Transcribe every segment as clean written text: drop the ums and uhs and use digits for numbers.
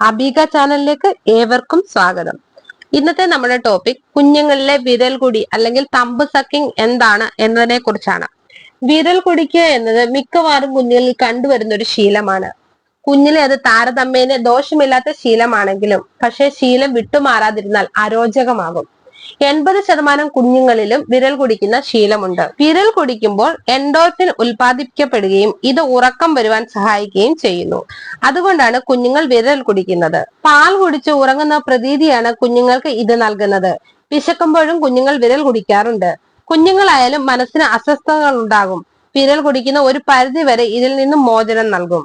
അബീക ചാനലിലേക്ക് ഏവർക്കും സ്വാഗതം. ഇന്നത്തെ നമ്മുടെ ടോപ്പിക് കുഞ്ഞുങ്ങളിലെ വിരൽ കുടി അല്ലെങ്കിൽ തമ്പ് സക്കിംഗ് എന്താണ് എന്നതിനെ കുറിച്ചാണ്. വിരൽ കുടിക്കുക എന്നത് മിക്കവാറും കുഞ്ഞുങ്ങളിൽ കണ്ടുവരുന്ന ഒരു ശീലമാണ്. കുഞ്ഞിലെ അത് താരതമ്യേന ദോഷമില്ലാത്ത ശീലമാണെങ്കിലും പക്ഷേ ശീലം വിട്ടുമാറാതിരുന്നാൽ അരോചകമാകും. 80% കുഞ്ഞുങ്ങളിലും വിരൽ കുടിക്കുന്ന ശീലമുണ്ട്. വിരൽ കുടിക്കുമ്പോൾ എൻഡോർഫിൻ ഉൽപ്പാദിപ്പിക്കപ്പെടുകയും ഇത് ഉറക്കം വരുവാൻ സഹായിക്കുകയും ചെയ്യുന്നു. അതുകൊണ്ടാണ് കുഞ്ഞുങ്ങൾ വിരൽ കുടിക്കുന്നത്. പാൽ കുടിച്ച് ഉറങ്ങുന്ന പ്രതീതിയാണ് കുഞ്ഞുങ്ങൾക്ക് ഇത് നൽകുന്നത്. വിശക്കുമ്പോഴും കുഞ്ഞുങ്ങൾ വിരൽ കുടിക്കാറുണ്ട്. കുഞ്ഞുങ്ങളായാലും മനസ്സിന് അസ്വസ്ഥതകൾ ഉണ്ടാകും. വിരൽ കുടിക്കുന്ന ഒരു പരിധി വരെ ഇതിൽ നിന്നും മോചനം നൽകും.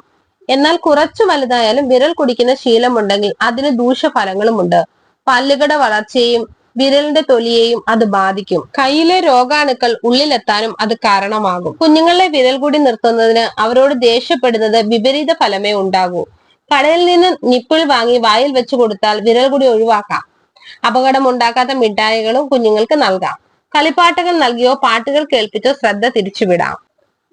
എന്നാൽ കുറച്ചു വലുതായാലും വിരൽ കുടിക്കുന്ന ശീലമുണ്ടെങ്കിൽ അതിന് ദൂഷ്യഫലങ്ങളുമുണ്ട്. പല്ലുകളുടെ വളർച്ചയെയും വിരലിന്റെ തൊലിയെയും അത് ബാധിക്കും. കയ്യിലെ രോഗാണുക്കൾ ഉള്ളിലെത്താനും അത് കാരണമാകും. കുഞ്ഞുങ്ങളെ വിരൽ കൂടി നിർത്തുന്നതിന് അവരോട് ദേഷ്യപ്പെടുന്നത് വിപരീത ഫലമേ ഉണ്ടാകൂ. കടയിൽ നിന്ന് നിപ്പിൾ വാങ്ങി വായിൽ വെച്ചു കൊടുത്താൽ വിരൽ കൂടി ഒഴിവാക്കാം. അപകടമുണ്ടാക്കാത്ത മിഠായികളും കുഞ്ഞുങ്ങൾക്ക് നൽകാം. കളിപ്പാട്ടങ്ങൾ നൽകിയോ പാട്ടുകൾ കേൾപ്പിച്ചോ ശ്രദ്ധ തിരിച്ചുവിടാം.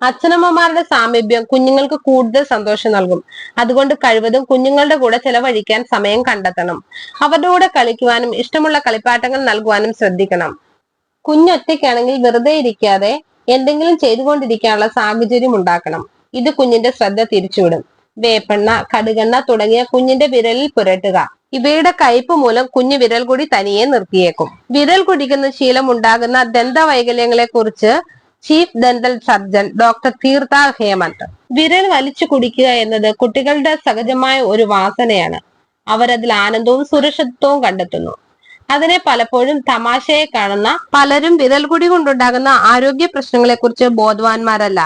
അച്ഛനമ്മമാരുടെ സാമീപ്യം കുഞ്ഞുങ്ങൾക്ക് കൂടുതൽ സന്തോഷം നൽകും. അതുകൊണ്ട് കഴിവതും കുഞ്ഞുങ്ങളുടെ കൂടെ ചെലവഴിക്കാൻ സമയം കണ്ടെത്തണം. അവരുടെ കൂടെ കളിക്കുവാനും ഇഷ്ടമുള്ള കളിപ്പാട്ടങ്ങൾ നൽകുവാനും ശ്രദ്ധിക്കണം. കുഞ്ഞൊറ്റയ്ക്കാണെങ്കിൽ വെറുതെ ഇരിക്കാതെ എന്തെങ്കിലും ചെയ്തുകൊണ്ടിരിക്കാനുള്ള സാഹചര്യം ഉണ്ടാക്കണം. ഇത് കുഞ്ഞിന്റെ ശ്രദ്ധ തിരിച്ചുവിടും. വേപ്പെണ്ണ, കടുകെണ്ണ തുടങ്ങിയ കുഞ്ഞിന്റെ വിരലിൽ പുരട്ടുക. ഇവയുടെ കയ്പ് മൂലം കുഞ്ഞു വിരൽ കൂടി തനിയെ നിർത്തിയേക്കും. വിരൽ കുടിക്കുന്ന ശീലം ഉണ്ടാകുന്ന ദന്തവൈകല്യങ്ങളെ കുറിച്ച് ചീഫ് ഡെന്റൽ സർജൻ ഡോക്ടർ തീർത്ഥ ഹേമന്ത്. വിരൽ വലിച്ചു കുടിക്കുക എന്നത് കുട്ടികളുടെ സഹജമായ ഒരു വാസനയാണ്. അവരതിൽ ആനന്ദവും സുരക്ഷിതത്വവും കണ്ടെത്തുന്നു. അതിനെ പലപ്പോഴും തമാശയെ കാണുന്ന പലരും വിരൽ കുടി കൊണ്ടുണ്ടാകുന്ന ആരോഗ്യ പ്രശ്നങ്ങളെ കുറിച്ച് ബോധവാന്മാരല്ല.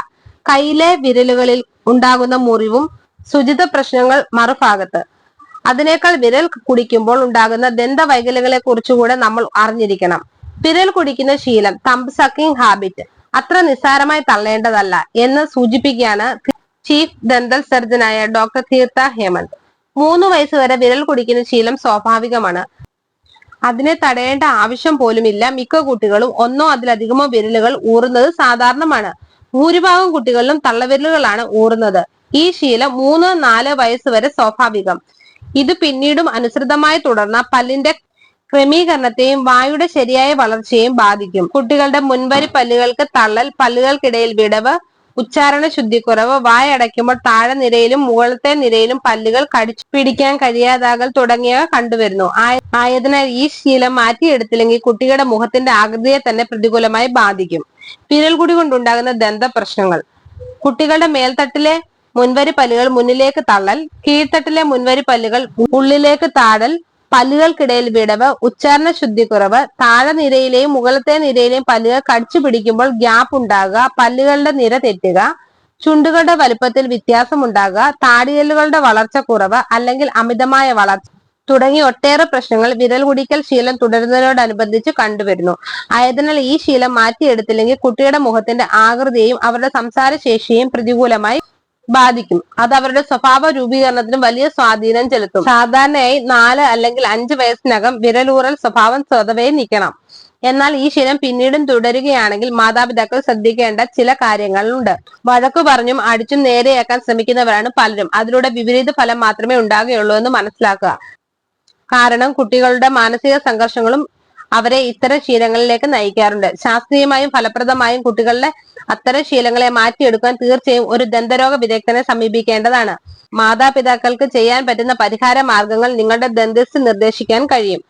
കയ്യിലെ വിരലുകളിൽ ഉണ്ടാകുന്ന മുറിവും ശുചിത്വ പ്രശ്നങ്ങൾ മറുഭാഗത്ത്. അതിനേക്കാൾ വിരൽ കുടിക്കുമ്പോൾ ഉണ്ടാകുന്ന ദന്തവൈകല്യങ്ങളെ കുറിച്ചുകൂടെ നമ്മൾ അറിഞ്ഞിരിക്കണം. വിരൽ കുടിക്കുന്ന ശീലം, തമ്പ് സക്കിംഗ് ഹാബിറ്റ്, അത്ര നിസ്സാരമായി തള്ളേണ്ടതല്ല എന്ന് സൂചിപ്പിക്കുകയാണ് ചീഫ് ഡെന്റൽ സർജനായ ഡോക്ടർ തീർത്ഥ ഹേമന്ത്. 3 വയസ്സ് വരെ വിരൽ കുടിക്കുന്ന ശീലം സ്വാഭാവികമാണ്. അതിനെ തടയേണ്ട ആവശ്യം പോലുമില്ല. മിക്ക കുട്ടികളും ഒന്നോ അതിലധികമോ വിരലുകൾ ഊറുന്നത് സാധാരണമാണ്. ഭൂരിഭാഗം കുട്ടികളിലും തള്ളവിരലുകളാണ് ഊറുന്നത്. ഈ ശീലം 3-4 വയസ്സ് വരെ സ്വാഭാവികം. ഇത് പിന്നീടും അനുസൃതമായി തുടർന്ന പല്ലിന്റെ ക്രമീകരണത്തെയും വായുടെ ശരിയായ വളർച്ചയെയും ബാധിക്കും. കുട്ടികളുടെ മുൻവരി പല്ലുകൾക്ക് തള്ളൽ, പല്ലുകൾക്കിടയിൽ വിടവ്, ഉച്ചാരണ ശുദ്ധിക്കുറവ്, വായ അടയ്ക്കുമ്പോൾ താഴെ നിരയിലും മുകളിലത്തെ നിരയിലും പല്ലുകൾ കടിച്ചു പിടിക്കാൻ കഴിയാതാകൽ തുടങ്ങിയവ കണ്ടുവരുന്നു. ആയതിനാൽ ഈ ശീലം മാറ്റിയെടുത്തില്ലെങ്കിൽ കുട്ടികളുടെ മുഖത്തിന്റെ ആകൃതിയെ തന്നെ പ്രതികൂലമായി ബാധിക്കും. വിരൽ കുടി കൊണ്ടുണ്ടാകുന്ന ദന്ത പ്രശ്നങ്ങൾ. കുട്ടികളുടെ മേൽത്തട്ടിലെ മുൻവരി പല്ലുകൾ മുന്നിലേക്ക് തള്ളൽ, കീഴ്ത്തട്ടിലെ മുൻവരി പല്ലുകൾ ഉള്ളിലേക്ക് താഴൽ, പല്ലുകൾക്കിടയിൽ വിടവ്, ഉച്ചാരണ ശുദ്ധിക്കുറവ്, താഴെ നിരയിലെയും മുകളിലത്തെ നിരയിലെയും പല്ലുകൾ കടിച്ചു പിടിക്കുമ്പോൾ ഗ്യാപ്പ് ഉണ്ടാകുക, പല്ലുകളുടെ നിര തെറ്റുക, ചുണ്ടുകളുടെ വലുപ്പത്തിൽ വ്യത്യാസം ഉണ്ടാകുക, താടിയെല്ലുകളുടെ വളർച്ച കുറവ് അല്ലെങ്കിൽ അമിതമായ വളർച്ച തുടങ്ങി ഒട്ടേറെ പ്രശ്നങ്ങൾ വിരൽ കുടിക്കൽ ശീലം തുടരുന്നതിനോടനുബന്ധിച്ച് കണ്ടുവരുന്നു. ആയതിനാൽ ഈ ശീലം മാറ്റിയെടുത്തില്ലെങ്കിൽ കുട്ടിയുടെ മുഖത്തിന്റെ ആകൃതിയെയും അവരുടെ സംസാര ശേഷിയെയും പ്രതികൂലമായി ബാധിക്കും. അത് അവരുടെ സ്വഭാവ രൂപീകരണത്തിന് വലിയ സ്വാധീനം ചെലുത്തും. സാധാരണയായി 4 അല്ലെങ്കിൽ 5 വയസ്സിനകം വിരലൂറൽ സ്വഭാവം സ്വതവേ നിൽക്കണം. എന്നാൽ ഈ ശീലം പിന്നീടും തുടരുകയാണെങ്കിൽ മാതാപിതാക്കൾ ശ്രദ്ധിക്കേണ്ട ചില കാര്യങ്ങളുണ്ട്. വഴക്കു പറഞ്ഞും അടിച്ചും നേരെയാക്കാൻ ശ്രമിക്കുന്നവരാണ് പലരും. അതിലൂടെ വിപരീത ഫലം മാത്രമേ ഉണ്ടാകുകയുള്ളൂ എന്ന് മനസ്സിലാക്കുക. കാരണം കുട്ടികളുടെ മാനസിക സംഘർഷങ്ങളും അവരെ ഇത്തരം ശീലങ്ങളിലേക്ക് നയിക്കാറുണ്ട്. ശാസ്ത്രീയമായും ഫലപ്രദമായും കുട്ടികളുടെ അത്തരം ശീലങ്ങളെ മാറ്റിയെടുക്കാൻ തീർച്ചയായും ഒരു ദന്തരോഗ വിദഗ്ധനെ സമീപിക്കേണ്ടതാണ്. മാതാപിതാക്കൾക്ക് ചെയ്യാൻ പറ്റുന്ന പരിഹാര മാർഗങ്ങൾ നിങ്ങളുടെ ദന്തിസ്റ്റ് നിർദ്ദേശിക്കാൻ കഴിയും.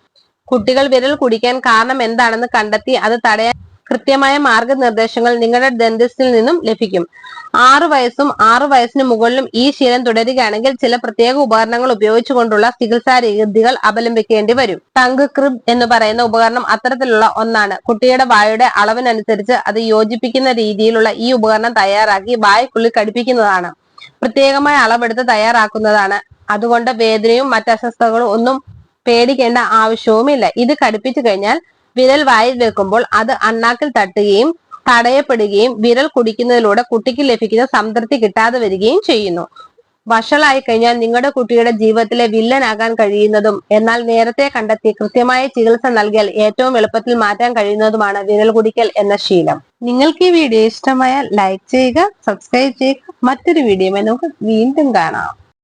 കുട്ടികൾ വിരൽ കുടിക്കാൻ കാരണം എന്താണെന്ന് കണ്ടെത്തി അത് തടയാൻ കൃത്യമായ മാർഗനിർദ്ദേശങ്ങൾ നിങ്ങളുടെ ഡെന്റിസ്റ്റിൽ നിന്നും ലഭിക്കും. 6 വയസ്സും 6 വയസ്സിന് മുകളിലും ഈ ശീലം തുടരുകയാണെങ്കിൽ ചില പ്രത്യേക ഉപകരണങ്ങൾ ഉപയോഗിച്ചുകൊണ്ടുള്ള ചികിത്സാ രീതികൾ അവലംബിക്കേണ്ടി വരും. ടങ്ക് ക്രിബ് എന്ന് പറയുന്ന ഉപകരണം അത്തരത്തിലുള്ള ഒന്നാണ്. കുട്ടിയുടെ വായുടെ അളവിനനുസരിച്ച് അത് യോജിപ്പിക്കുന്ന രീതിയിലുള്ള ഈ ഉപകരണം തയ്യാറാക്കി വായ്ക്കുള്ളിൽ ഘടിപ്പിക്കുന്നതാണ്. പ്രത്യേകമായ അളവെടുത്ത് തയ്യാറാക്കുന്നതാണ്. അതുകൊണ്ട് വേദനയും മറ്റ് അസ്വസ്ഥതകളും ഒന്നും പേടിക്കേണ്ട ആവശ്യവുമില്ല. ഇത് ഘടിപ്പിച്ചു കഴിഞ്ഞാൽ വിരൽ വായിൽ വെക്കുമ്പോൾ അത് അണ്ണാക്കിൽ തട്ടുകയും തടയപ്പെടുകയും വിരൽ കുടിക്കുന്നതിലൂടെ കുട്ടിക്ക് ലഭിക്കുന്ന സംതൃപ്തി കിട്ടാതെ വരികയും ചെയ്യുന്നു. വഷളായി കഴിഞ്ഞാൽ നിങ്ങളുടെ കുട്ടിയുടെ ജീവിതത്തിലെ വില്ലനാകാൻ കഴിയുന്നതും എന്നാൽ നേരത്തെ കണ്ടെത്തി കൃത്യമായ ചികിത്സ നൽകിയാൽ ഏറ്റവും എളുപ്പത്തിൽ മാറ്റാൻ കഴിയുന്നതുമാണ് വിരൽ കുടിക്കൽ എന്ന ശീലം. നിങ്ങൾക്ക് ഈ വീഡിയോ ഇഷ്ടമായാൽ ലൈക്ക് ചെയ്യുക, സബ്സ്ക്രൈബ് ചെയ്യുക. മറ്റൊരു വീഡിയോയുമായി നമുക്ക് വീണ്ടും കാണാം.